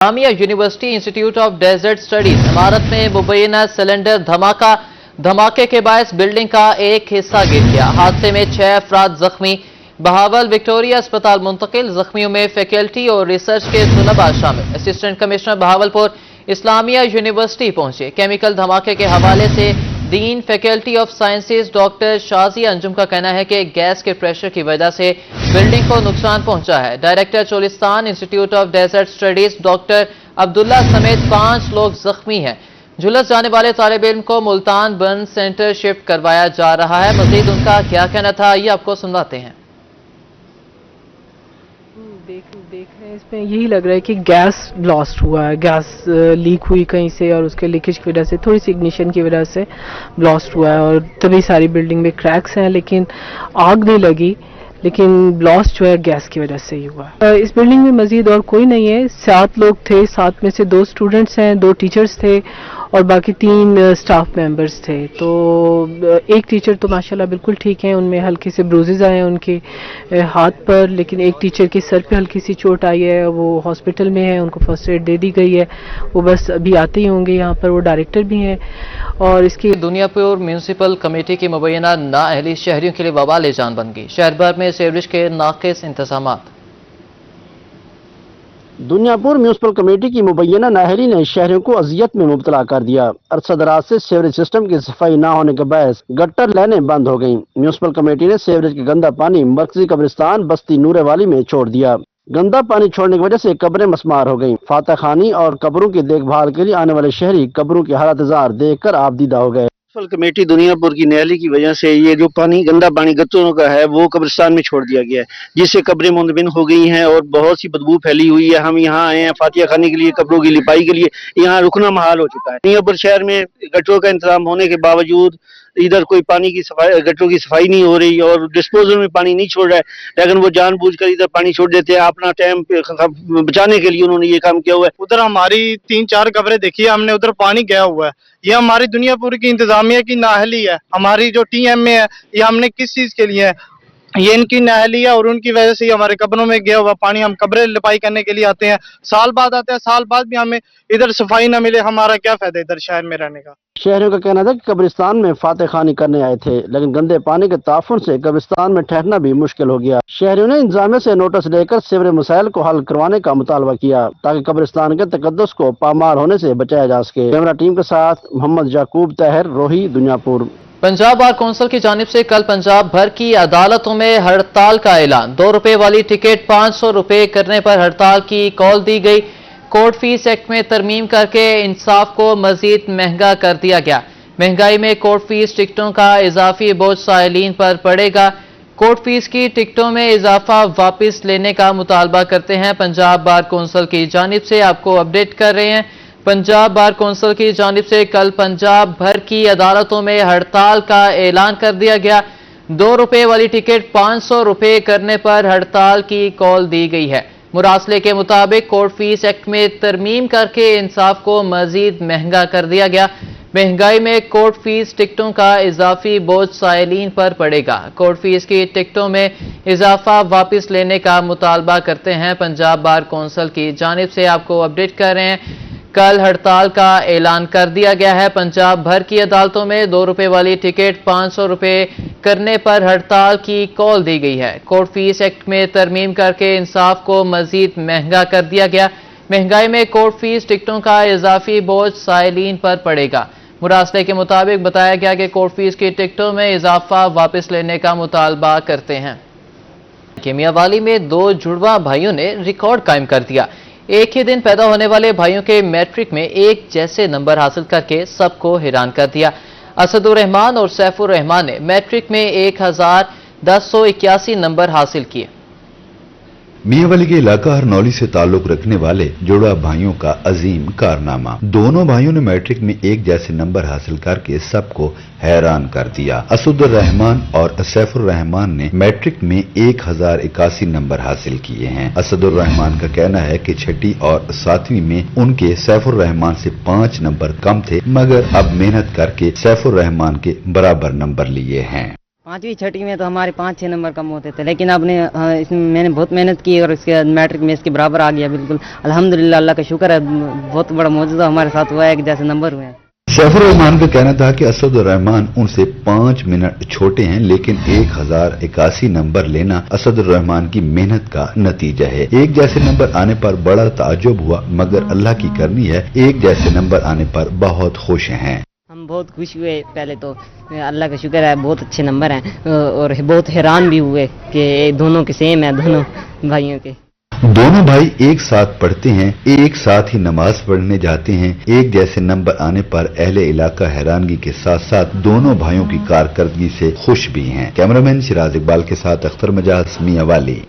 Jamia university institute of desert studies इमारत में मुबैना cylinder धमाके के बायस बिल्डिंग का एक हिस्सा गिर गया। हादसे में 6 अफराद जख्मी, बहावल विक्टोरिया अस्पताल मुंतकिल। जख्मियों में फैकल्टी और रिसर्च के तलबा शामिल। Assistant commissioner Bahawalpur Islamia university पहुंचे। केमिकल धमाके के हवाले से dean faculty of sciences doctor Shazia Anjum का कहना है कि गैस के प्रेशर की वजह से बिल्डिंग को नुकसान पहुंचा है। Director Cholistan institute of desert studies doctor Abdullah समेत 5 लोग जख्मी हैं। झुलस जाने वाले तालिब इल्म को मुल्तान बर्न सेंटर शिफ्ट करवाया जा रहा है। मजीद उनका क्या कहना था, ये आपको सुनाते हैं। देख रहे हैं, इसमें यही लग रहा है कि गैस ब्लास्ट हुआ है, गैस लीक हुई कहीं से और उसके लीकेज की वजह से, थोड़ी सी इग्निशन की वजह से ब्लास्ट हुआ है। और तभी सारी बिल्डिंग में क्रैक्स हैं, लेकिन आग नहीं लगी, लेकिन ब्लास्ट जो है गैस की वजह से ही हुआ है। इस बिल्डिंग में मजीद और कोई नहीं है। 7 लोग थे, 7 में से 2 स्टूडेंट्स हैं, 2 टीचर्स थे और बाकी 3 स्टाफ मेंबर्स थे। तो एक टीचर तो माशाल्लाह बिल्कुल ठीक हैं, उनमें हल्के से ब्रूजेज आए हैं उनके हाथ पर, लेकिन एक टीचर के सर पे हल्की सी चोट आई है, वो हॉस्पिटल में है, उनको फर्स्ट एड दे दी गई है, वो बस अभी आते ही होंगे यहाँ पर। वो डायरेक्टर भी हैं। और इसकी दुनियापुर म्यूनिसिपल कमेटी की मुबैना नाअहली शहरियों के लिए वबाल जान बन गई। शहर भर में सीवरेज के नाकिस इंतजामात। दुनियापुर म्यूनिसिपल कमेटी की मुबैना नाअहली ने शहरियों को अजियत में मुब्तला कर दिया। अरसा दराज से सीवरेज सिस्टम की सफाई न होने के बायस गटर लाइनें बंद हो गईं। म्यूनिसिपल कमेटी ने सीवरेज का गंदा पानी मरकजी कब्रिस्तान बस्ती नूरे वाली में छोड़ दिया। गंदा पानी छोड़ने की वजह से कब्रें मस्मार हो गईं। फातह खानी और कब्रों की देखभाल के लिए आने वाले शहरी कब्रों की हालत जार देख कर आबदीदा हो गए। म्यूनिसिपल कमेटी दुनियापुर की नाअहली की वजह से ये जो पानी गंदा पानी गत्तों का है वो कब्रिस्तान में छोड़ दिया गया है, जिससे कब्रें मुंदबिन हो गई हैं और बहुत सी बदबू फैली हुई है। हम यहाँ आए हैं फातिया खाने के लिए, कब्रों की लिपाई के लिए, यहाँ रुकना महाल हो चुका है। दुनियापुर शहर में गटरों का इंतजाम होने के बावजूद इधर कोई पानी की सफाई, गटरों की सफाई नहीं हो रही और डिस्पोजल में पानी नहीं छोड़ रहा है, लेकिन वो जानबूझकर इधर पानी छोड़ देते हैं। अपना टाइम बचाने के लिए उन्होंने ये काम किया हुआ है। उधर हमारी 3-4 कब्रें देखी है हमने, उधर पानी गया हुआ है। ये हमारी दुनियापुर की इंतजामिया की नाअहली है। हमारी जो TMA है ये हमने किस चीज के लिए है, ये इनकी नाअहली है और उनकी वजह से हमारे कब्रों में गया हुआ पानी, हम कब्रें लिपाई करने के लिए आते हैं, साल बाद आते हैं, साल बाद भी हमें इधर सफाई ना मिले, हमारा क्या फायदा इधर शहर में रहने का। शहरियों का कहना था कि कब्रिस्तान में फातह खानी करने आए थे, लेकिन गंदे पानी के ताफुन से कब्रिस्तान में ठहरना भी मुश्किल हो गया। शहरियों ने इंतजामिया से नोटिस लेकर सीवरेज मसाइल को हल करवाने का मुतालबा किया ताकि कब्रिस्तान के तकद्दुस को पामार होने से बचाया जा सके। कैमरा टीम के साथ मोहम्मद याकूब ताहिर, रोही, दुनियापुर। पंजाब बार कौंसिल की जानिब से कल पंजाब भर की अदालतों में हड़ताल का ऐलान। 2 रुपए वाली टिकट 500 रुपए करने पर हड़ताल की कॉल दी गई। कोर्ट फीस एक्ट में तरमीम करके इंसाफ को मजीद महंगा कर दिया गया। महंगाई में कोर्ट फीस टिकटों का इजाफी बोझ साइलिन पर पड़ेगा। कोर्ट फीस की टिकटों में इजाफा वापस लेने का मुतालबा करते हैं पंजाब बार कौंसिल की जानिब से। आपको अपडेट कर रहे हैं, पंजाब बार कौंसिल की जानिब से कल पंजाब भर की अदालतों में हड़ताल का ऐलान कर दिया गया। 2 रुपए वाली टिकट 500 रुपए करने पर हड़ताल की कॉल दी गई है। मुरासले के मुताबिक कोर्ट फीस एक्ट में तरमीम करके इंसाफ को मजीद महंगा कर दिया गया। महंगाई में कोर्ट फीस टिकटों का इजाफी बोझ साइलिन पर पड़ेगा। कोर्ट फीस की टिकटों में इजाफा वापस लेने का मुतालबा करते हैं पंजाब बार कौंसिल की जानिब से। आपको अपडेट कर रहे हैं, कल हड़ताल का ऐलान कर दिया गया है। पंजाब भर की अदालतों में 2 रुपए वाली टिकट 500 रुपए करने पर हड़ताल की कॉल दी गई है। कोर्ट फीस एक्ट में तरमीम करके इंसाफ को मजीद महंगा कर दिया गया। महंगाई में कोर्ट फीस टिकटों का इजाफी बोझ साइलिन पर पड़ेगा। मुरासले के मुताबिक बताया गया कि कोर्ट फीस की टिकटों में इजाफा वापस लेने का मुतालबा करते हैं। केमियावाली में 2 जुड़वा भाइयों ने रिकॉर्ड कायम कर दिया। एक ही दिन पैदा होने वाले भाइयों के मैट्रिक में एक जैसे नंबर हासिल करके सबको हैरान कर दिया। असदुर रहमान और सैफुर रहमान ने मैट्रिक में 1081 नंबर हासिल किए। मियांवाली के इलाका हरनौली से ताल्लुक रखने वाले जुड़वा भाइयों का अजीम कारनामा। दोनों भाइयों ने मैट्रिक में एक जैसे नंबर हासिल करके सबको हैरान कर दिया। असदुर रहमान और सैफुर रहमान ने मैट्रिक में 1081 नंबर हासिल किए हैं। असदुर रहमान का कहना है कि 6ठी और 7वीं में उनके सैफुर रहमान से 5 नंबर कम थे, मगर अब मेहनत करके सैफुर रहमान के बराबर नंबर लिए हैं। 5वीं छठी में तो हमारे 5-6 नंबर कम होते थे, लेकिन अब इसमें मैंने बहुत मेहनत की और इसके मैट्रिक में इसके बराबर आ गया बिल्कुल। अल्हम्दुलिल्लाह, अल्लाह का शुक्र है, बहुत बड़ा मौजूदा हमारे साथ हुआ है कि जैसे नंबर हुए हैं। सैफुर रहमान का कहना था कि असदुर रहमान उनसे 5 मिनट छोटे हैं, लेकिन 1081 नंबर लेना असदुर रहमान की मेहनत का नतीजा है। एक जैसे नंबर आने पर बड़ा ताज्जुब हुआ, मगर अल्लाह की करनी है, एक जैसे नंबर आने पर बहुत खुश हैं। हम बहुत खुश हुए, पहले तो अल्लाह का शुक्र है, बहुत अच्छे नंबर हैं, और बहुत हैरान भी हुए कि दोनों के सेम है, दोनों भाइयों के। दोनों भाई एक साथ पढ़ते हैं, एक साथ ही नमाज पढ़ने जाते हैं। एक जैसे नंबर आने पर अहले इलाका हैरानगी के साथ साथ दोनों भाइयों की कारकर्दगी से खुश भी हैं। कैमरामैन सिराज इकबाल के साथ अख्तर मजाज, मियां वाली।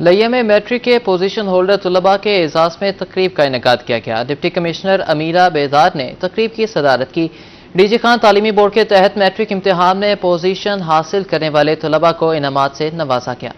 लिया में मैट्रिक के पोजीशन होल्डर तलबा के एजाज में तकरीब का इनेकाद किया गया। डिप्टी कमिश्नर अमीरा बेदार ने तकरीब की सदारत की। डीजी खान तालीमी बोर्ड के तहत मैट्रिक इम्तिहान में पोजीशन हासिल करने वाले तलबा को इनामात से नवाजा गया।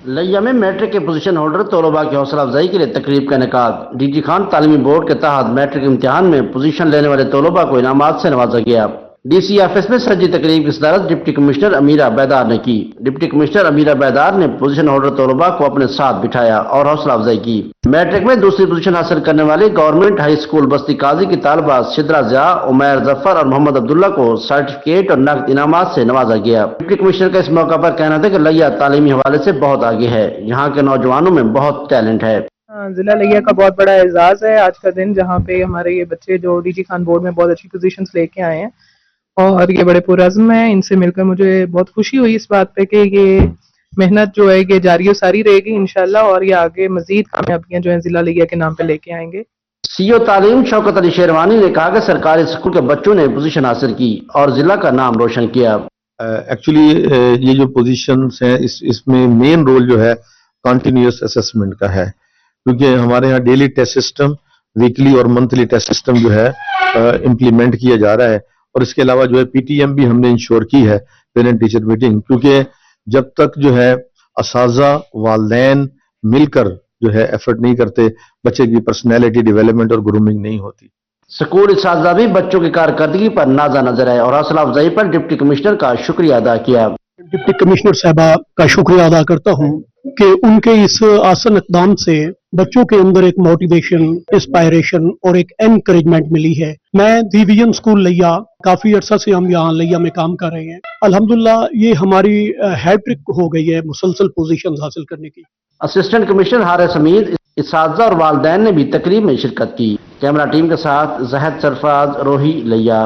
लिया में मैट्रिक के पोजीशन होल्डर तलबा की हौसला अफजाई के लिए तकरीब का इनेकाद। डीजी खान तालीमी बोर्ड के तहत मैट्रिक इम्तिहान में पोजीशन लेने वाले तलबा को इनामात से नवाजा गया। डीसी ऑफिस में सजी तकरीब की सदारत डिप्टी कमिश्नर अमीरा बेदार ने की। डिप्टी कमिश्नर अमीरा बेदार ने पोजीशन होल्डर तलबा को अपने साथ बिठाया और हौसला अफजाई की। मैट्रिक में दूसरी पोजीशन हासिल करने वाले गवर्नमेंट हाई स्कूल बस्ती काजी की तालबा सिद्रा जिया, उमैर जफर और मोहम्मद अब्दुल्ला को सर्टिफिकेट और नकद इनामात से नवाजा गया। डिप्टी कमिश्नर का इस मौका पर कहना था कि लिया तालीमी हवाले से बहुत आगे है, यहाँ के नौजवानों में बहुत टैलेंट है। जिला लिया का बहुत बड़ा एजाज है आज का दिन, जहाँ पे हमारे ये बच्चे जो डीजी खान बोर्ड में बहुत अच्छी पोजीशंस लेके आए हैं और ये बड़े पुरअज़्म हैं। इनसे मिलकर मुझे बहुत खुशी हुई इस बात पे कि ये मेहनत जो है ये जारी और सारी रहेगी इंशाल्लाह, और ये आगे मजीद कामयाबियां जो है जिला लिया के नाम पे लेके आएंगे। सीओ तालीम शौकत अली शेरवानी ने कहा कि सरकारी स्कूल के बच्चों ने पोजीशन हासिल की और जिला का नाम रोशन किया। एक्चुअली ये जो पोजीशंस हैं इसमें मेन रोल जो है कंटिन्यूअस असेसमेंट का है, क्योंकि हमारे यहाँ डेली टेस्ट सिस्टम, वीकली और मंथली टेस्ट सिस्टम जो है इम्प्लीमेंट किया जा रहा है। और इसके अलावा जो है पीटीएम भी हमने इंश्योर की है, पेरेंट टीचर मीटिंग, क्योंकि जब तक जो है असाजा वालदैन मिलकर जो है एफर्ट नहीं करते, बच्चे की पर्सनैलिटी डेवलपमेंट और ग्रूमिंग नहीं होती। स्कूल इसातिज़ा भी बच्चों की कारकर्दगी पर नाजा नजर आए और हौसला अफजाई पर डिप्टी कमिश्नर का शुक्रिया अदा किया। डिप्टी कमिश्नर साहबा का शुक्रिया अदा करता हूँ कि उनके इस आसन इक़दाम से बच्चों के अंदर एक मोटिवेशन, इंस्पायरेशन और एक एनकरेजमेंट मिली है। मैं DVM स्कूल लिया, काफी अरसा से हम यहाँ लिया में काम कर रहे हैं। अल्हम्दुलिल्लाह ये हमारी हैट्रिक हो गई है मुसलसल पोजीशंस हासिल करने की। असिस्टेंट कमिश्नर हारिस हमीद, इसातिज़ा और वालिदैन ने भी तकरीब में शिरकत की। कैमरा टीम के साथ जहद सरफराज, रोही लिया।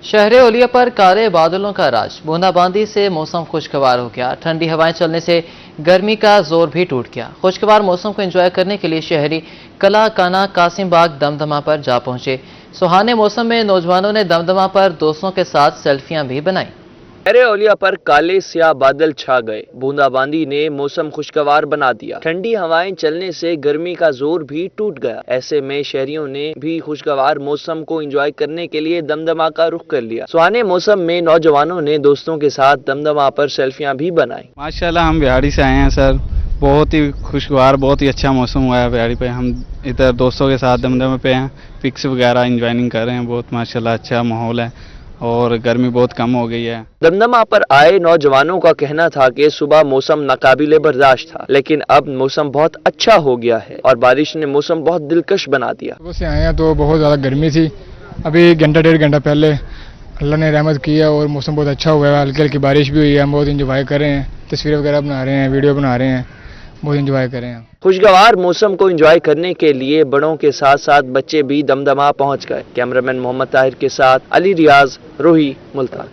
शहर ओलिया पर काले बादलों का राज। बूंदाबांदी से मौसम खुशगवार हो गया। ठंडी हवाएं चलने से गर्मी का जोर भी टूट गया। खुशगवार मौसम को एंजॉय करने के लिए शहरी कला काना कासिम बाग दमदमा पर जा पहुंचे। सुहाने मौसम में नौजवानों ने दमदमा पर दोस्तों के साथ सेल्फियां भी बनाई। शहर औलिया पर काले स्याह बादल छा गए। बूंदाबांदी ने मौसम खुशगवार बना दिया। ठंडी हवाएं चलने से गर्मी का जोर भी टूट गया। ऐसे में शहरियों ने भी खुशगवार मौसम को एंजॉय करने के लिए दमदमा का रुख कर लिया। सुहाने मौसम में नौजवानों ने दोस्तों के साथ दमदमा पर सेल्फियां भी बनाई। माशाल्लाह हम बिहाड़ी से आए हैं सर, बहुत ही खुशगवार, बहुत ही अच्छा मौसम हुआ है बिहाड़ी पे। हम इधर दोस्तों के साथ दमदमा पे हैं, पिक्स वगैरह इंजॉइनिंग कर रहे हैं। बहुत माशाल्लाह अच्छा माहौल है और गर्मी बहुत कम हो गई है। दमदमा पर आए नौजवानों का कहना था कि सुबह मौसम नाकाबिले बर्दाश्त था, लेकिन अब मौसम बहुत अच्छा हो गया है और बारिश ने मौसम बहुत दिलकश बना दिया। सुबह से आए हैं तो बहुत ज़्यादा गर्मी थी, अभी घंटा डेढ़ घंटा पहले अल्लाह ने रहमत की है और मौसम बहुत अच्छा हुआ है। हल्की हल्की बारिश भी हुई है। हम बहुत इंजॉय कर रहे हैं, तस्वीरें वगैरह बना रहे हैं, वीडियो बना रहे हैं, बहुत इंजॉय कर रहे हैं। खुशगवार मौसम को एंजॉय करने के लिए बड़ों के साथ साथ बच्चे भी दमदमा पहुंच गए। कैमरामैन मोहम्मद ताहिर के साथ अली रियाज, रोही, मुल्तान।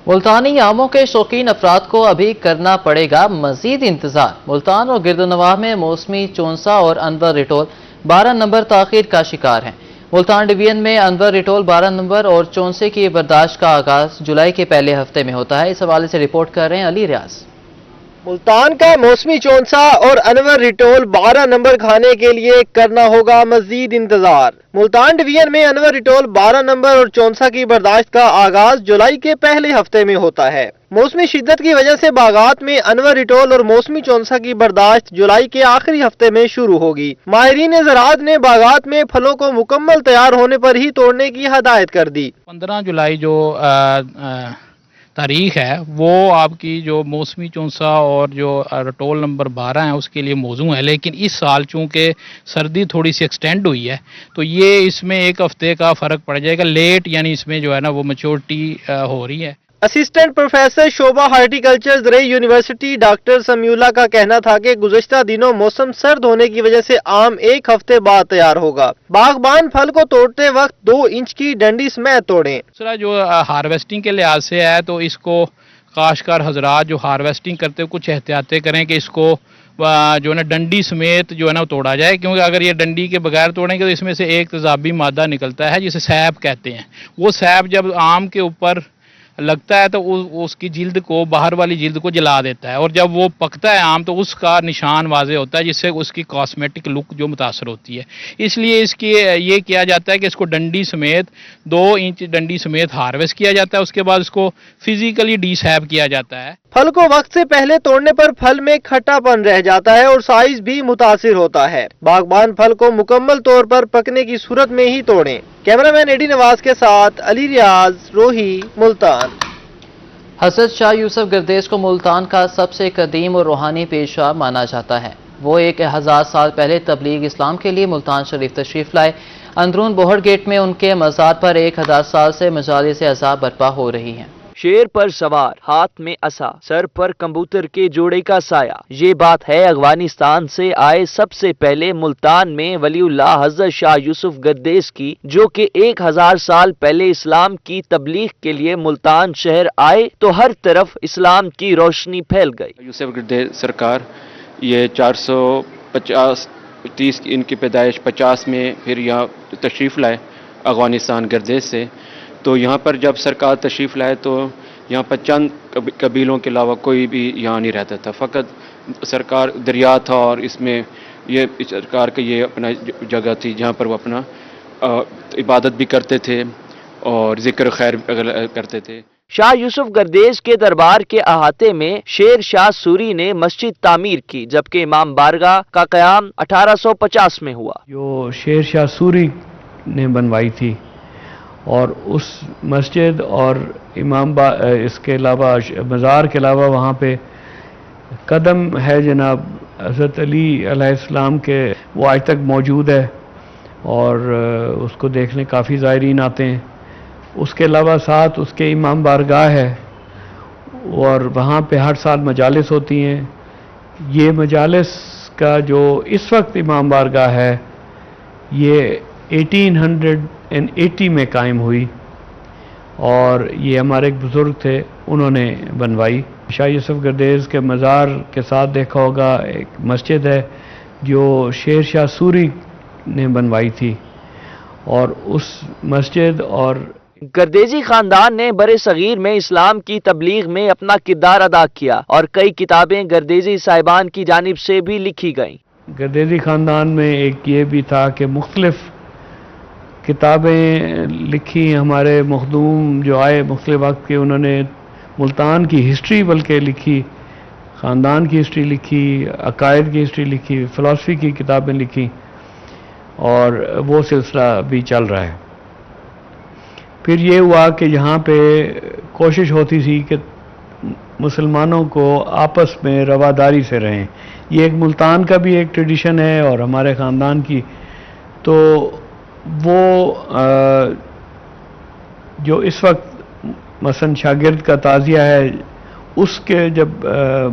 मुल्तानी आमों के शौकीन अफराद को अभी करना पड़ेगा मजीद इंतजार। मुल्तान और गिरदनवाह में मौसमी चौंसा और अनवर रिटोल 12 नंबर ताखीर का शिकार हैं। मुल्तान डिवीजन में अनवर रिटोल 12 नंबर और चौंसे की बर्दाश्त का आगाज जुलाई के पहले हफ्ते में होता है। इस हवाले से रिपोर्ट कर रहे हैं अली रियाज। मुल्तान का मौसमी चौंसा और अनवर रिटोल 12 नंबर खाने के लिए करना होगा मजीद इंतजार। मुल्तान डिवीजन में अनवर रिटोल 12 नंबर और चौंसा की बर्दाश्त का आगाज जुलाई के पहले हफ्ते में होता है। मौसमी शिद्दत की वजह से बागात में अनवर रिटोल और मौसमी चौंसा की बर्दाश्त जुलाई के आखिरी हफ्ते में शुरू होगी। माहिरीन ज़राअत ने बागात में फलों को मुकम्मल तैयार होने पर ही तोड़ने की हदायत कर दी। 15 जुलाई जो तारीख है वो आपकी जो मौसमी चौंसा और जो रटोल नंबर 12 है उसके लिए मौजू है, लेकिन इस साल चूँकि सर्दी थोड़ी सी एक्सटेंड हुई है तो ये इसमें एक हफ्ते का फ़र्क पड़ जाएगा लेट, यानी इसमें जो है ना वो मैच्योरिटी हो रही है। असिस्टेंट प्रोफेसर शोभा हार्टिकल्चर ज़रे यूनिवर्सिटी डॉक्टर समीउल्लाह का कहना था कि गुज़श्ता दिनों मौसम सर्द होने की वजह से आम एक हफ्ते बाद तैयार होगा। बागबान फल को तोड़ते वक्त 2 इंच की डंडी समेत तोड़ें। दूसरा जो हार्वेस्टिंग के लिहाज से है तो इसको काश्तकार हजरात जो हार्वेस्टिंग करते हो कुछ एहतियातें करें कि इसको जो है ना डंडी समेत जो है ना तोड़ा जाए, क्योंकि अगर ये डंडी के बगैर तोड़ेंगे तो इसमें से एक तेजाबी मादा निकलता है जिसे सैप कहते हैं। वो सैप जब आम के ऊपर लगता है तो उसकी जिल्द को, बाहर वाली जिल्द को जला देता है, और जब वो पकता है आम तो उसका निशान वाजे होता है जिससे उसकी कॉस्मेटिक लुक जो मुतासर होती है। इसलिए इसकी ये किया जाता है कि इसको डंडी समेत 2 इंच डंडी समेत हार्वेस्ट किया जाता है, उसके बाद इसको फिजिकली डीसैप किया जाता है। फल को वक्त से पहले तोड़ने पर फल में खट्टापन रह जाता है और साइज भी मुतासिर होता है। बागबान फल को मुकम्मल तौर पर पकने की सूरत में ही तोड़ें। कैमरामैन एडी नवाज के साथ अली रियाज, रोही, मुल्तान। हजरत शाह यूसुफ गर्देश को मुल्तान का सबसे कदीम और रूहानी पेशवा माना जाता है। वो 1000 साल पहले तबलीग इस्लाम के लिए मुल्तान शरीफ तशरीफ लाए। अंदरून बोहड़ गेट में उनके मज़ार पर 1000 साल से मजालिस अज़ाब बर्पा हो रही हैं। शेर पर सवार, हाथ में असा, सर पर कबूतर के जोड़े का साया। ये बात है अफगानिस्तान से आए सबसे पहले मुल्तान में वलीउल्लाह हजरत शाह यूसुफ गर्देश की, जो कि 1000 साल पहले इस्लाम की तबलीग के लिए मुल्तान शहर आए तो हर तरफ इस्लाम की रोशनी फैल गई। यूसुफ गर्देश सरकार ये 450 इनकी पैदाइश 50 में फिर यहाँ तशरीफ़ लाए अफगानिस्तान गर्देश से। तो यहाँ पर जब सरकार तशरीफ़ लाए तो यहाँ पर चंद कबीलों के अलावा कोई भी यहाँ नहीं रहता था, फ़कत सरकार दरिया था और इसमें ये सरकार का ये अपना जगह थी जहाँ पर वो अपना इबादत भी करते थे और ज़िक्र खैर करते थे। शाह यूसुफ गर्देश के दरबार के अहाते में शेर शाह सूरी ने मस्जिद तामीर की, जबकि इमाम बारगाह का क़याम 1850 में हुआ। जो शेर शाह सूरी ने बनवाई थी और उस मस्जिद और इसके अलावा मज़ार के अलावा वहाँ पे कदम है जनाब हज़रत अली अलैहिस्सलाम के, वो आज तक मौजूद है और उसको देखने काफ़ी ज़ायरीन आते हैं। उसके अलावा साथ उसके इमाम बारगाह है और वहाँ पे हर साल मजालिस होती हैं। ये मजालिस का जो इस वक्त इमाम बारगाह है ये 1880 में कायम हुई और ये हमारे एक बुज़ुर्ग थे, उन्होंने बनवाई। शाह यूसुफ गर्देश के मज़ार के साथ देखा होगा एक मस्जिद है जो शेर शाह सूरी ने बनवाई थी और उस मस्जिद और गर्देजी खानदान ने बरे सगीर में इस्लाम की तबलीग में अपना किरदार अदा किया और कई किताबें गर्देजी साहिबान की जानिब से भी लिखी गईं। गर्देजी खानदान में एक ये भी था कि मुख्तलिफ किताबें लिखी। हमारे मखदूम जो आए मुख्तलिफ वक्त के, उन्होंने मुल्तान की हिस्ट्री बल्कि लिखी, ख़ानदान की हिस्ट्री लिखी, अकायद की हिस्ट्री लिखी, फ़िलासफ़ी की किताबें लिखी और वो सिलसिला भी चल रहा है। फिर ये हुआ कि यहाँ पे कोशिश होती थी कि मुसलमानों को आपस में रवादारी से रहें। ये एक मुल्तान का भी एक ट्रेडिशन है और हमारे ख़ानदान की, तो वो जो इस वक्त मसलन शागिर्द का ताज़िया है उसके जब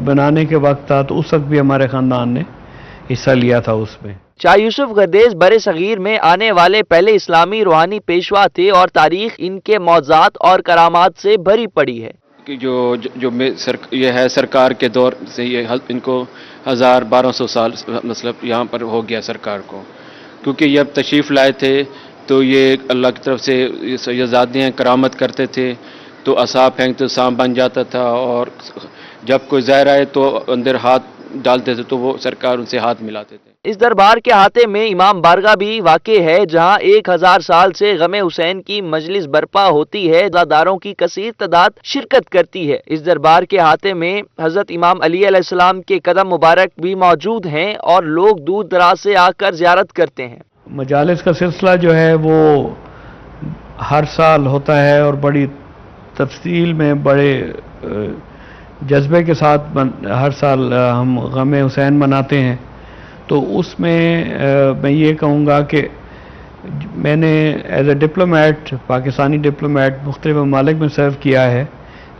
बनाने के वक्त था तो उस वक्त भी हमारे ख़ानदान ने हिस्सा लिया था उसमें। शाह यूसुफ गर्देश बरे सगीर में आने वाले पहले इस्लामी रूहानी पेशवा थे और तारीख इनके मौज़ात और करामात से भरी पड़ी है। ये है सरकार के दौर से ये इनको 1200 साल मतलब यहाँ पर हो गया सरकार को, क्योंकि जब तशरीफ़ लाए थे तो ये अल्लाह की तरफ से शहज़ादियाँ करामत करते थे तो असा फेंकते सांप बन जाता था और जब कोई ज़हर आए तो अंदर हाथ डालते थे तो वो सरकार उनसे हाथ मिलाते थे। इस दरबार के अहाते में इमाम बारगाह भी वाक़े है जहाँ 1000 साल से गमे हुसैन की मजलिस बर्पा होती है। ज़ादारों की कसीर तादाद शिरकत करती है। इस दरबार के अहाते में हजरत इमाम अली अलैहिस्सलाम के कदम मुबारक भी मौजूद हैं और लोग दूर दराज से आकर ज़ियारत करते हैं। मजालिस का सिलसिला जो है वो हर साल होता है और बड़ी तफसील में बड़े जज्बे के साथ हर साल हम गम हुसैन मनाते हैं, तो उसमें मैं ये कहूँगा कि मैंने as a diplomat, Pakistani diplomat मुख्तलिफ ममालिक में सर्व किया है,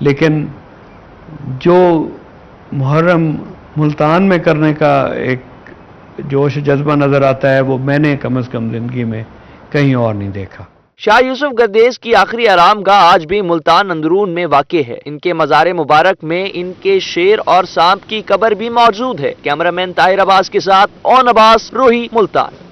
लेकिन जो मुहर्रम मुल्तान में करने का एक जोश जज्बा नज़र आता है, वो मैंने कम अज़ कम ज़िंदगी में कहीं और नहीं देखा। शाह यूसुफ गर्देश की आखिरी आरामगाह आज भी मुल्तान अंदरून में वाक़ है। इनके मज़ार मुबारक में इनके शेर और सांप की कब्र भी मौजूद है। कैमरामैन ताहिर अब्बास के साथ ओन अब्बास, रोही, मुल्तान।